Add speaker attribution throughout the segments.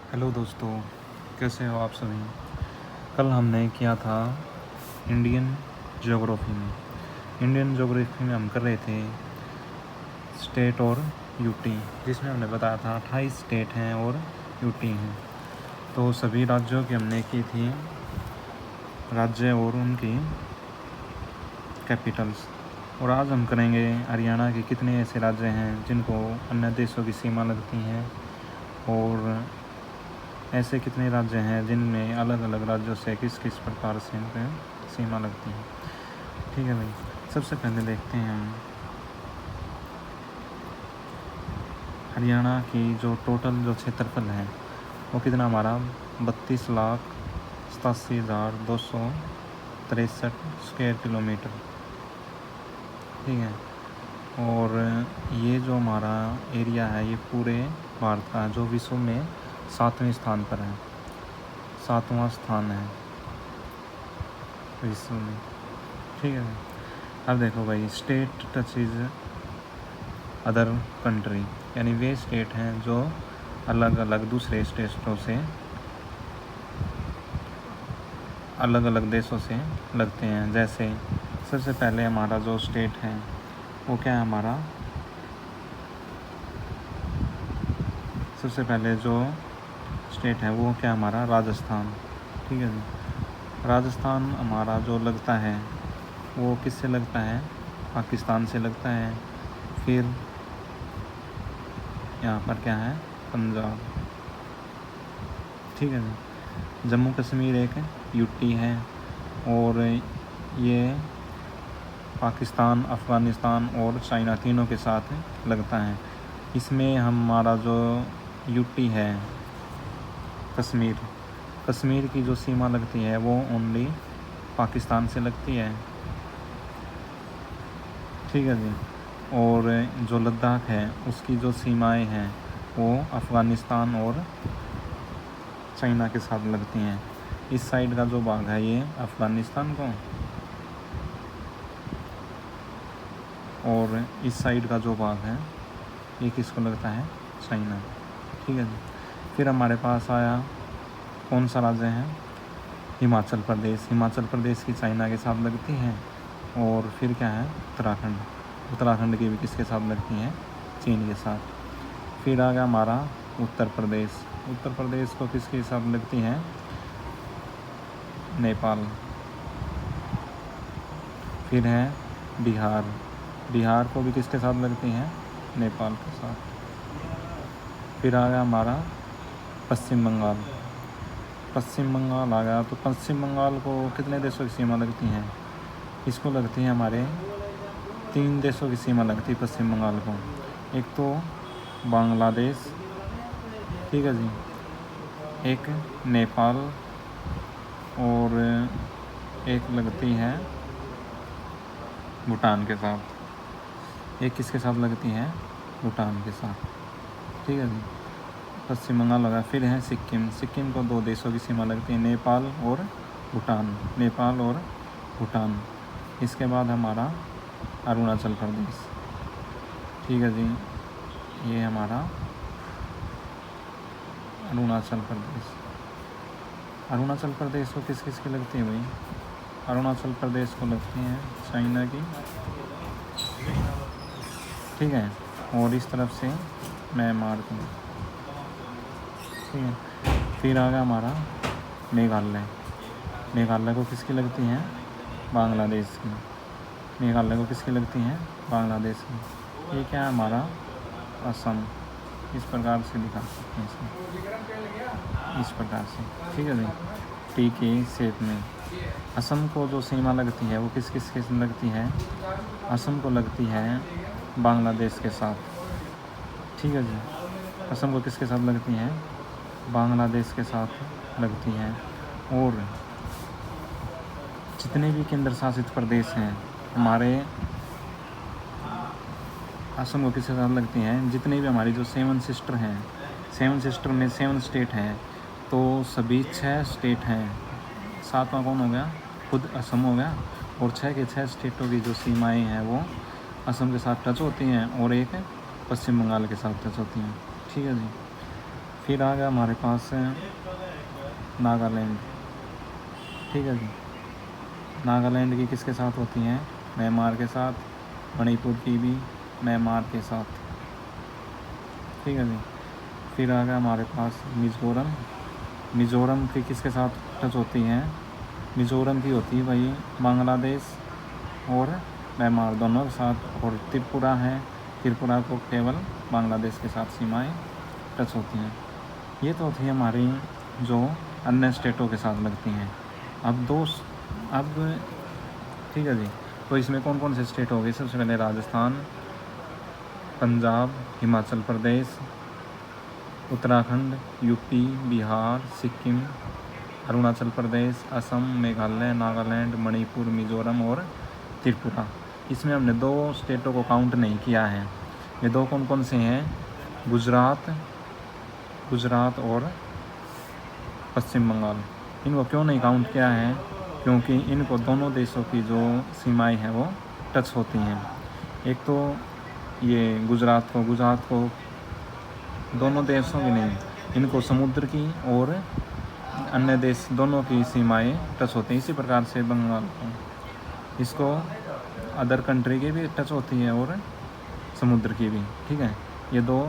Speaker 1: Hello दोस्तों, कैसे हो आप सभी। कल हमने किया था इंडियन ज्योग्राफी में हम कर रहे थे स्टेट और यूटी, जिसमें हमने बताया था 28 स्टेट हैं और यूटी हैं। तो सभी राज्यों की हमने की थी राज्य और उनकी कैपिटल्स। और आज हम करेंगे हरियाणा के कितने ऐसे राज्य हैं जिनको अन्य देशों की सीमा लगती हैं, और ऐसे कितने राज्य हैं जिनमें अलग अलग राज्यों से किस किस प्रकार से इनके सीमा लगती है। ठीक है भाई, सबसे पहले देखते हैं हम हरियाणा की जो टोटल जो क्षेत्रफल है वो कितना हमारा 32,87,263 स्क्वायर किलोमीटर। ठीक है, और ये जो हमारा एरिया है ये पूरे भारत का है, जो विश्व में 7वें स्थान पर है, 7वां स्थान है विश्व में। ठीक है, अब देखो भाई, स्टेट टचेज अदर कंट्री, यानी वे स्टेट हैं जो अलग अलग दूसरे स्टेटों से अलग अलग देशों से लगते हैं। जैसे सबसे पहले हमारा जो स्टेट है वो क्या है, हमारा सबसे पहले जो स्टेट है वो क्या, हमारा राजस्थान। ठीक है जी, राजस्थान हमारा जो लगता है वो किससे लगता है, पाकिस्तान से लगता है। फिर यहाँ पर क्या है, पंजाब। ठीक है जी, जम्मू कश्मीर एक यूटी है, और ये पाकिस्तान, अफ़गानिस्तान और चाइना तीनों के साथ लगता है। इसमें हमारा जो यूटी है कश्मीर की जो सीमा लगती है वो ओनली पाकिस्तान से लगती है। ठीक है जी, और जो लद्दाख है उसकी जो सीमाएं हैं वो अफ़गानिस्तान और चाइना के साथ लगती हैं। इस साइड का जो भाग है ये अफ़गानिस्तान को, और इस साइड का जो भाग है ये किसको लगता है, चाइना। ठीक है जी, फिर हमारे पास आया कौन सा राज्य है, हिमाचल प्रदेश की चाइना के साथ लगती है। और फिर क्या है, उत्तराखंड की भी किसके साथ लगती है, चीन के साथ। फिर आ गया हमारा उत्तर प्रदेश को किसके साथ लगती है, नेपाल। फिर है बिहार को भी किसके साथ लगती हैं, नेपाल के साथ। फिर आ गया हमारा पश्चिम बंगाल आ गया। तो पश्चिम बंगाल को कितने देशों की सीमा लगती हैं, इसको लगती है हमारे 3 देशों की सीमा लगती है पश्चिम बंगाल को। एक तो बांग्लादेश, ठीक है जी, एक नेपाल, और एक लगती है भूटान के साथ। एक किसके साथ लगती है, भूटान के साथ। ठीक है जी, पश्चिम बंगाल लगा। फिर है सिक्किम को 2 देशों की सीमा लगती है, नेपाल और भूटान। इसके बाद हमारा अरुणाचल प्रदेश। ठीक है जी, ये हमारा अरुणाचल प्रदेश को किस की लगती है भाई, अरुणाचल प्रदेश को लगती है चाइना की। ठीक है, और इस तरफ से म्यांमार को। ठीक है, फिर आ गया हमारा मेघालय को किसकी लगती हैं, बांग्लादेश की। ये क्या है, हमारा असम। इस प्रकार से दिखा सकते हैं इसमें, इस प्रकार से। ठीक है जी, टी के शेप में। असम को जो सीमा लगती है वो किस के लगती है, असम को लगती है बांग्लादेश के साथ। ठीक है जी, असम को किसके साथ लगती हैं, बांग्लादेश के साथ लगती हैं। और जितने भी केंद्र शासित प्रदेश हैं हमारे, असम को किसके साथ लगती हैं, जितने भी हमारी जो 7 सिस्टर हैं, 7 सिस्टर में 7 स्टेट हैं, तो सभी 6 स्टेट हैं। 7वां कौन हो गया, खुद असम हो गया। और 6 के 6 स्टेटों की जो सीमाएं हैं वो असम के साथ टच होती हैं, और एक पश्चिम बंगाल के साथ टच होती हैं। ठीक है जी, फिर आ गया हमारे पास नागालैंड। ठीक है जी, नागालैंड की किसके साथ होती हैं? म्यांमार के साथ। मणिपुर की भी म्यांमार के साथ। ठीक है जी। फिर आ गया हमारे पास मिज़ोरम। मिज़ोरम की किसके साथ टच होती हैं? मिज़ोरम की होती है भाई बांग्लादेश और म्यांमार दोनों के साथ। और त्रिपुरा है, त्रिपुरा को केवल बांग्लादेश के साथ सीमाएं टच होती हैं। ये तो होती है हमारी जो अन्य स्टेटों के साथ लगती हैं। अब ठीक है जी, तो इसमें कौन कौन से स्टेट हो गए? सबसे पहले राजस्थान, पंजाब, हिमाचल प्रदेश, उत्तराखंड, यूपी, बिहार, सिक्किम, अरुणाचल प्रदेश, असम, मेघालय, नागालैंड, मणिपुर, मिज़ोरम और त्रिपुरा। इसमें हमने 2 स्टेटों को काउंट नहीं किया है। ये 2 कौन कौन से हैं? गुजरात और पश्चिम बंगाल। इनको क्यों नहीं काउंट किया है? क्योंकि इनको दोनों देशों की जो सीमाएं हैं वो टच होती हैं। एक तो ये गुजरात को दोनों देशों की नहीं, इनको समुद्र की और अन्य देश दोनों की सीमाएं टच होती हैं। इसी प्रकार से बंगाल को, इसको अदर कंट्री की भी टच होती है और समुद्र की भी। ठीक है, ये 2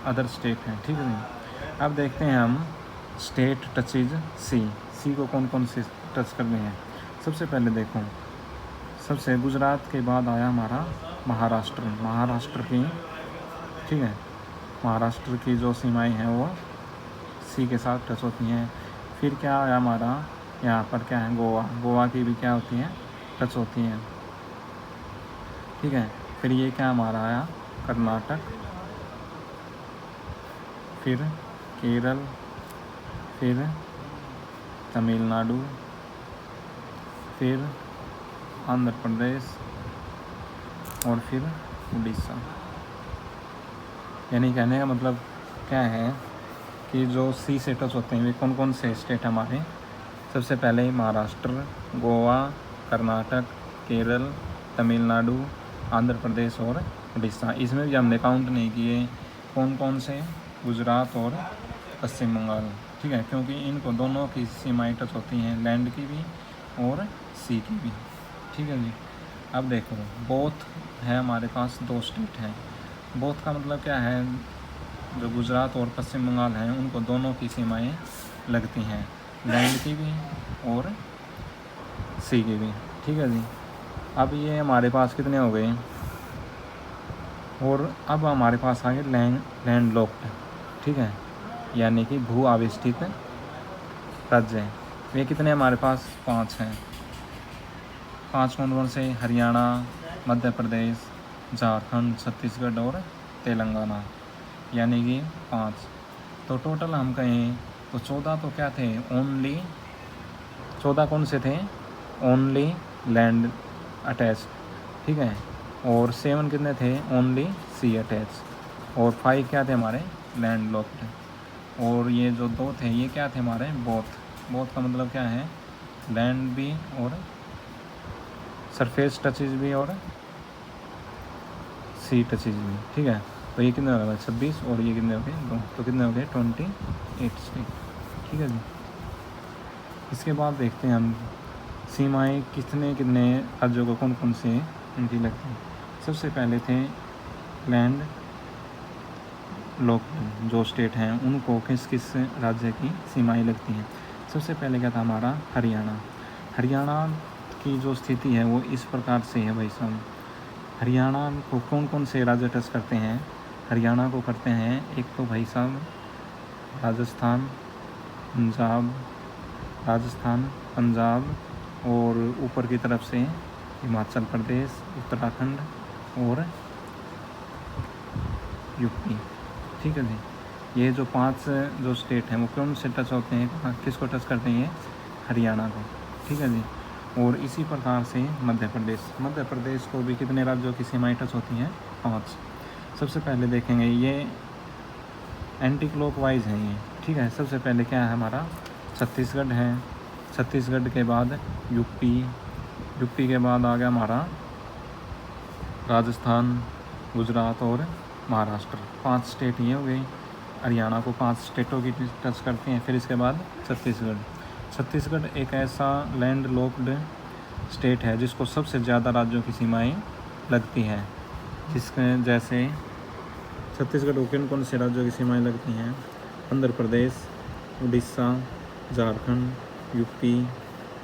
Speaker 1: अदर स्टेट हैं। ठीक है, अब देखते हैं हम स्टेट टचेज सी को कौन कौन से टच करने हैं। सबसे पहले देखो, सबसे गुजरात के बाद आया हमारा महाराष्ट्र की। ठीक है, महाराष्ट्र की जो सीमाएं हैं वो सी के साथ टच होती हैं। फिर क्या आया हमारा, यहाँ पर क्या है? गोवा की भी क्या होती हैं? टच होती हैं। ठीक है, फिर ये क्या हमारा आया? कर्नाटक, फिर केरल, फिर तमिलनाडु, फिर आंध्र प्रदेश और फिर उड़ीसा। यानी कहने का मतलब क्या है कि जो सी से टच होते हैं वे कौन कौन से स्टेट हमारे? सबसे पहले महाराष्ट्र, गोवा, कर्नाटक, केरल, तमिलनाडु, आंध्र प्रदेश और उड़ीसा। इसमें भी हमने काउंट नहीं किए कौन कौन से? गुजरात और पश्चिम बंगाल। ठीक है, क्योंकि इनको दोनों की सीमाएं टच होती हैं, लैंड की भी और सी की भी। ठीक है जी, अब देखो बोथ है हमारे पास 2 स्टेट हैं। बोथ का मतलब क्या है? जो गुजरात और पश्चिम बंगाल हैं उनको दोनों की सीमाएं लगती हैं, लैंड की भी और सी की भी। ठीक है जी, अब ये हमारे पास कितने हो गए? और अब हमारे पास आ गए लैंड लॉक्ड। ठीक है, यानी कि भू आविष्टित राज्य। ये कितने हमारे पास? 5 हैं। 5 कौन कौन से? हरियाणा, मध्य प्रदेश, झारखंड, छत्तीसगढ़ और तेलंगाना, यानी कि 5। तो टोटल हम कहें तो 14 तो क्या थे? ओनली 14 कौन से थे? Only land attach. ठीक है, और 7 कितने थे? ओनली सी अटैच। और 5 क्या थे हमारे? Land locked. और ये जो 2 थे ये क्या थे हमारे? बोथ का मतलब क्या है? लैंड भी और सरफेस टचेज भी और सी टचेज भी। ठीक है, तो ये कितने हो गए? 26 और ये कितने हो गए? 2, तो कितने हो गए? 28 स्टेट। ठीक है जी, इसके बाद देखते हैं हम सीमाएं कितने राज्यों को कौन कौन से इनकी लगती हैं। सबसे पहले थे लैंड लॉक्ड जो स्टेट हैं उनको किस किस राज्य की सीमाएं लगती हैं। सबसे पहले क्या था हमारा? हरियाणा की जो स्थिति है वो इस प्रकार से है भाई साहब। हरियाणा को कौन कौन से राज्य टच करते हैं? हरियाणा को करते हैं एक तो भाई साहब राजस्थान, पंजाब और ऊपर की तरफ से हिमाचल प्रदेश, उत्तराखंड और यूपी। ठीक है जी, ये जो 5 जो स्टेट हैं वो कौन से टच होते हैं? किसको टच करते हैं? हरियाणा को। ठीक है जी, और इसी प्रकार से मध्य प्रदेश को भी कितने राज्यों की सीमाएं टच होती हैं? 5। सबसे पहले देखेंगे ये एंटी क्लॉकवाइज हैं ये। ठीक है, सबसे पहले क्या है हमारा? छत्तीसगढ़ है। छत्तीसगढ़ के बाद यूपी के बाद आ गया हमारा राजस्थान, गुजरात और महाराष्ट्र। 5 स्टेट ये हो गई हरियाणा को 5 स्टेटों की टच करती हैं। फिर इसके बाद छत्तीसगढ़ एक ऐसा लैंड लॉक्ड स्टेट है जिसको सबसे ज़्यादा राज्यों की सीमाएं लगती हैं। जिसके जैसे छत्तीसगढ़ को किन कौन से राज्यों की सीमाएं लगती हैं? आंध्र प्रदेश, उड़ीसा, झारखंड, यूपी,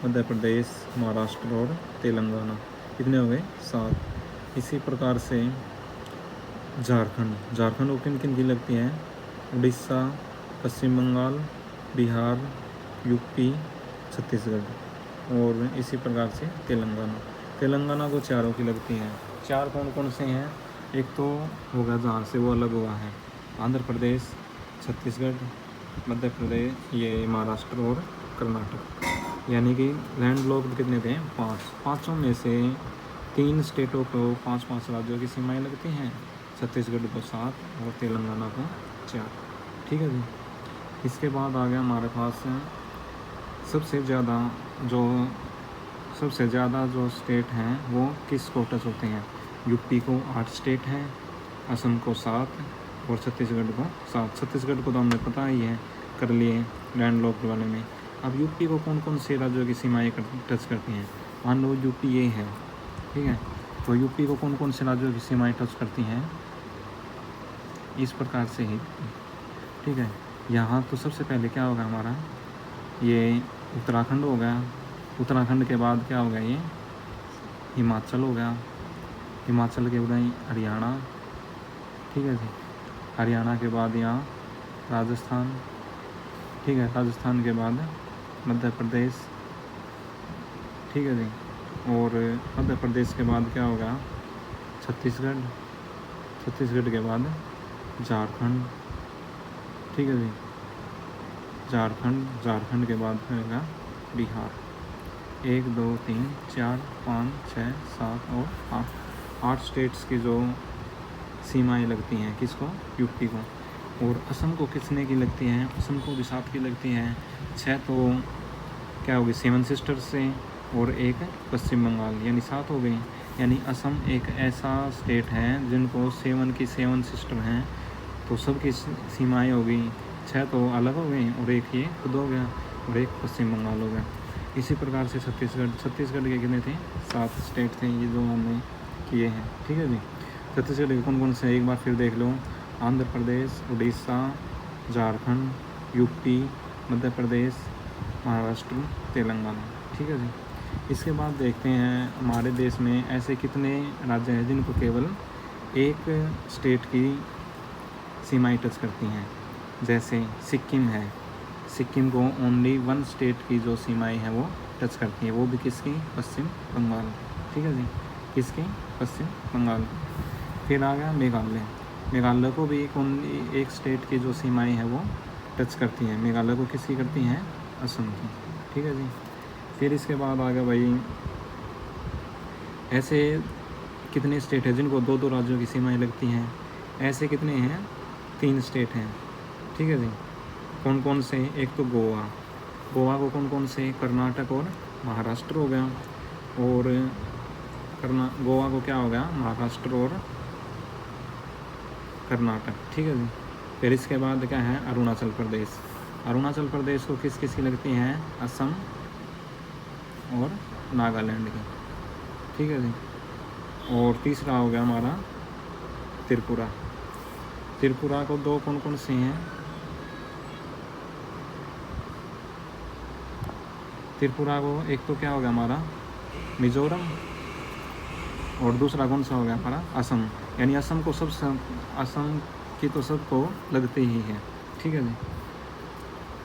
Speaker 1: मध्य प्रदेश, महाराष्ट्र और तेलंगाना। कितने हो गए? 7। इसी प्रकार से झारखंड को किन किन की लगती हैं? उड़ीसा, पश्चिम बंगाल, बिहार, यूपी, छत्तीसगढ़ और इसी प्रकार से तेलंगाना को 4 की लगती हैं। 4 कौन कौन से हैं? एक तो होगा जहाँ से वो अलग हुआ है, आंध्र प्रदेश, छत्तीसगढ़, मध्य प्रदेश, ये महाराष्ट्र और कर्नाटक। यानी कि लैंड लॉक्ड कितने थे? 5। पाँचों में से 3 स्टेटों को 5-5 राज्यों की सीमाएं लगती हैं, छत्तीसगढ़ को 7 और तेलंगाना को 4। ठीक है जी। इसके बाद आ गया हमारे पास सबसे ज़्यादा जो स्टेट हैं वो किस को टच होते हैं? यूपी को 8 स्टेट हैं, असम को 7 और छत्तीसगढ़ को 7। छत्तीसगढ़ को तो हमने पता ही है, कर लिए लैंड लॉक्ड वाले में। अब यूपी को कौन कौन से राज्यों की सीमाएं टच करती हैं? मान लो यूपी ये है, ठीक है, तो यूपी को कौन कौन से राज्यों की सीमाएं टच करती हैं? इस प्रकार से ही, ठीक है। यहाँ तो सबसे पहले क्या होगा हमारा? ये उत्तराखंड हो गया। उत्तराखंड के बाद क्या होगा? ये हिमाचल हो गया। हिमाचल के बाद हरियाणा, ठीक है जी। हरियाणा के बाद यहाँ राजस्थान, ठीक है। राजस्थान के बाद मध्य प्रदेश, ठीक है जी। और मध्य प्रदेश के बाद क्या होगा? छत्तीसगढ़। छत्तीसगढ़ के बाद झारखंड, ठीक है जी। झारखंड के बाद होगा बिहार। 1 2 3 4 5 6 7 और 8 स्टेट्स की जो सीमाएं लगती हैं किसको? यूपी को। और असम को कितने की लगती हैं? असम को भी 7 की लगती हैं। 6 तो क्या होगी? 7 सिस्टर्स से और 1 पश्चिम बंगाल, यानी 7 हो गई। यानी असम एक ऐसा स्टेट है जिनको 7 की 7 सिस्टर हैं, तो सबकी सीमाएं हो गई। 6 तो अलग हो गई और 1 ये खुद हो गया और 1 पश्चिम बंगाल हो गया। इसी प्रकार से छत्तीसगढ़ के कितने थे? 7 स्टेट थे, ये जो हमने किए हैं, ठीक है जी। छत्तीसगढ़ के कौन कौन से एक बार फिर देख लो? आंध्र प्रदेश, उड़ीसा, झारखंड, यूपी, मध्य प्रदेश, महाराष्ट्र, तेलंगाना, ठीक है जी। इसके बाद देखते हैं हमारे देश में ऐसे कितने राज्य हैं जिनको केवल एक स्टेट की सीमाएं टच करती हैं। जैसे सिक्किम है, सिक्किम को ओनली 1 स्टेट की जो सीमाएं हैं वो टच करती हैं, वो भी किसकी? पश्चिम बंगाल, ठीक है जी। किसकी? पश्चिम बंगाल। फिर आ गया मेघालय को भी ओनली एक स्टेट की जो सीमाएं हैं वो टच करती हैं। मेघालय को किसकी करती हैं? असम की, ठीक है जी। फिर इसके बाद आ गया भाई ऐसे कितने स्टेट हैं जिनको 2-2 राज्यों की सीमाएं लगती हैं? ऐसे कितने हैं? 3 स्टेट हैं, ठीक है जी। कौन कौन से? एक तो गोवा को कौन कौन से? कर्नाटक और महाराष्ट्र हो गया। और गोवा को क्या हो गया? महाराष्ट्र और कर्नाटक, ठीक है जी। फिर इसके बाद क्या है? अरुणाचल प्रदेश को किस किस की लगती हैं? असम और नागालैंड की, ठीक है जी। और तीसरा हो गया हमारा त्रिपुरा को 2 कौन कौन से हैं? त्रिपुरा को एक तो क्या हो गया हमारा? मिजोरम, और दूसरा कौन सा हो गया हमारा? असम। यानी असम की तो सबको लगती ही है, ठीक है जी।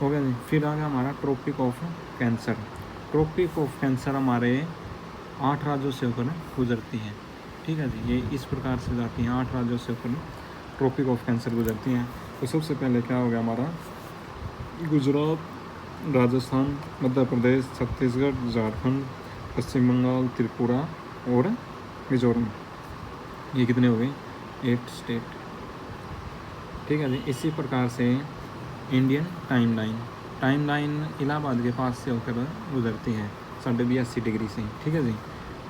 Speaker 1: हो गया जी। फिर आ गया हमारा ट्रॉपिक ऑफ कैंसर हमारे 8 राज्यों से होकर गुजरती है, ठीक है जी। ये इस प्रकार से जाती हैं, 8 राज्यों से होकर ट्रॉपिक ऑफ कैंसर गुजरती हैं। तो सबसे पहले क्या हो गया हमारा? गुजरात, राजस्थान, मध्य प्रदेश, छत्तीसगढ़, झारखंड, पश्चिम बंगाल, त्रिपुरा और मिजोरम। ये कितने हो गए? 8 स्टेट, ठीक है जी। इसी प्रकार से इंडियन टाइमलाइन इलाहाबाद के पास से होकर गुजरती है 82 डिग्री से, ठीक है जी।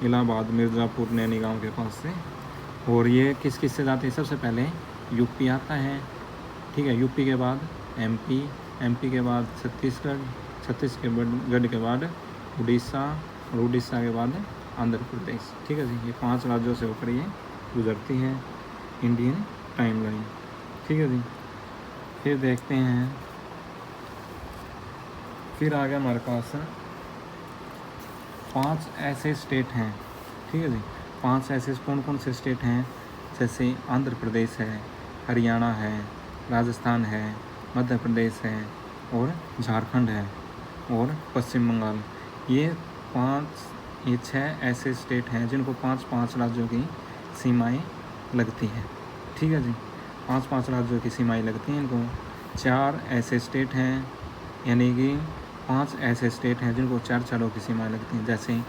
Speaker 1: इलाहाबाद, मिर्ज़ापुर, नैनी गाँव के पास से। और ये किस किस से जाती है? सबसे पहले यूपी आता है, ठीक है। यूपी के बाद एमपी, एमपी के बाद छत्तीसगढ़, छत्तीसगढ़ के बाद उड़ीसा और उड़ीसा के बाद आंध्र प्रदेश। ठीक है जी, ये 5 राज्यों से होकर ये गुजरती है इंडियन टाइमलाइन। ठीक है जी। फिर देखते हैं, फिर आ गया हमारे पास 5 ऐसे स्टेट हैं। ठीक है जी, 5 ऐसे कौन कौन से स्टेट हैं, जैसे आंध्र प्रदेश है, हरियाणा है, राजस्थान है, मध्य प्रदेश है और झारखंड है और पश्चिम बंगाल। ये 6 ऐसे स्टेट हैं जिनको 5-5 राज्यों की सीमाएं लगती हैं। ठीक है जी, 5-5 राज्यों की सीमाएं लगती हैं इनको। 4 ऐसे स्टेट हैं, यानी कि 5 ऐसे स्टेट हैं जिनको 4 चारों की सीमाएं लगती हैं, जैसे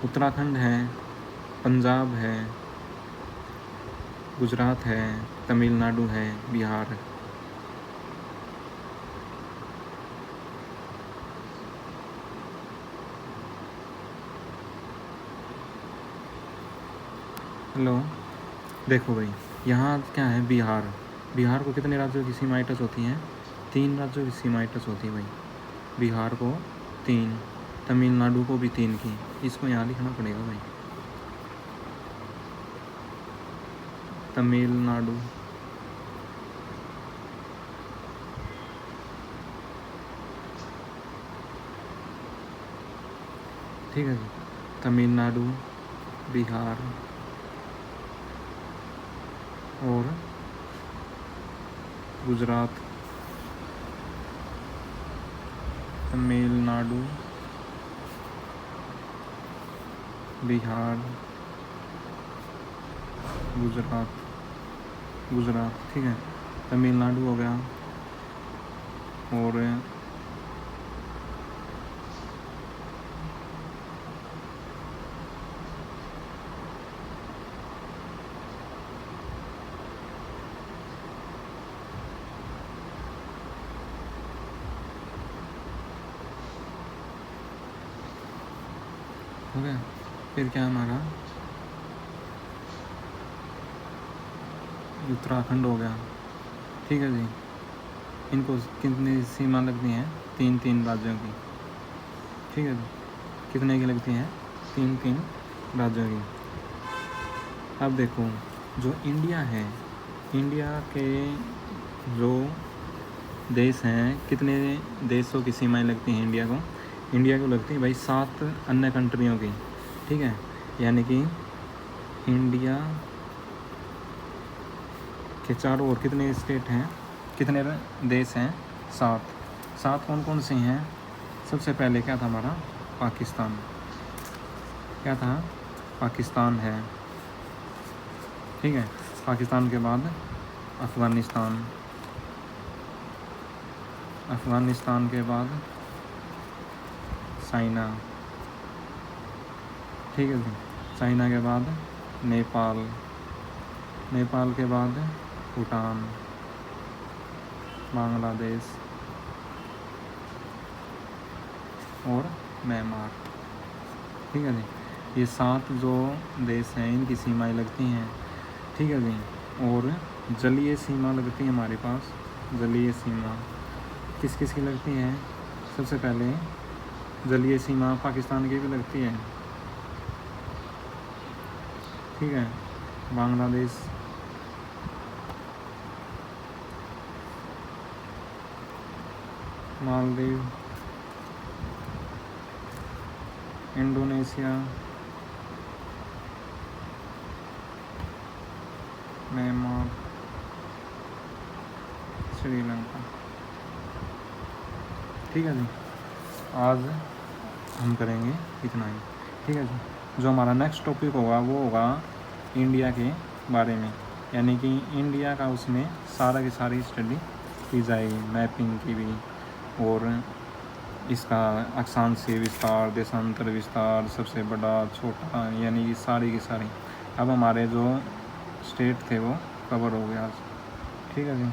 Speaker 1: उत्तराखंड है, पंजाब है, गुजरात है, तमिलनाडु है, बिहार। हेलो, देखो भाई, यहाँ क्या है, बिहार। बिहार को कितने राज्यों की सीमाएं टच होती हैं? 3 राज्यों की सीमाएं टच होती है भाई। बिहार को 3, तमिलनाडु को भी 3 की। इसको यहाँ लिखना पड़ेगा भाई, तमिलनाडु, ठीक है जी, तमिलनाडु, बिहार और गुजरात। तमिलनाडु, बिहार, गुजरात, ठीक है। तमिलनाडु हो गया और हो गया। फिर क्या हमारा उत्तराखंड हो गया। ठीक है जी, इनको कितनी सीमा लगती हैं? 3-3 राज्यों की। ठीक है जी, कितने की लगती हैं? 3-3 राज्यों की। अब देखो, जो इंडिया है, इंडिया के जो देश हैं, कितने देशों की सीमाएं लगती हैं इंडिया को? इंडिया को लगती है भाई 7 अन्य कंट्रियों की। ठीक है, यानी कि इंडिया के चारों ओर कितने स्टेट हैं, कितने देश हैं? 7 कौन कौन से हैं? सबसे पहले क्या था हमारा? पाकिस्तान। क्या था? पाकिस्तान है। ठीक है, पाकिस्तान के बाद अफ़गानिस्तान, अफ़गानिस्तान के बाद चाइना। ठीक है जी, चाइना के बाद नेपाल, नेपाल के बाद भूटान, बांग्लादेश और म्यांमार। ठीक है जी, ये 7 जो देश हैं इनकी सीमाएं लगती हैं। ठीक है जी, और जलीय सीमा लगती है हमारे पास। जलीय सीमा किस किस की लगती है? सबसे पहले जलीय सीमा पाकिस्तान की भी लगती है। ठीक है, बांग्लादेश, मालदीव, इंडोनेशिया, म्यांमार, श्रीलंका। ठीक है जी, आज हम करेंगे इतना ही। ठीक है जी, जो हमारा नेक्स्ट टॉपिक होगा वो होगा इंडिया के बारे में, यानी कि इंडिया का उसमें सारा की सारी स्टडी की जाएगी, मैपिंग की भी, और इसका अक्षांशीय विस्तार, देशांतर विस्तार, सबसे बड़ा, छोटा, यानी कि सारी की सारी। अब हमारे जो स्टेट थे वो कवर हो गया आज। ठीक है जी।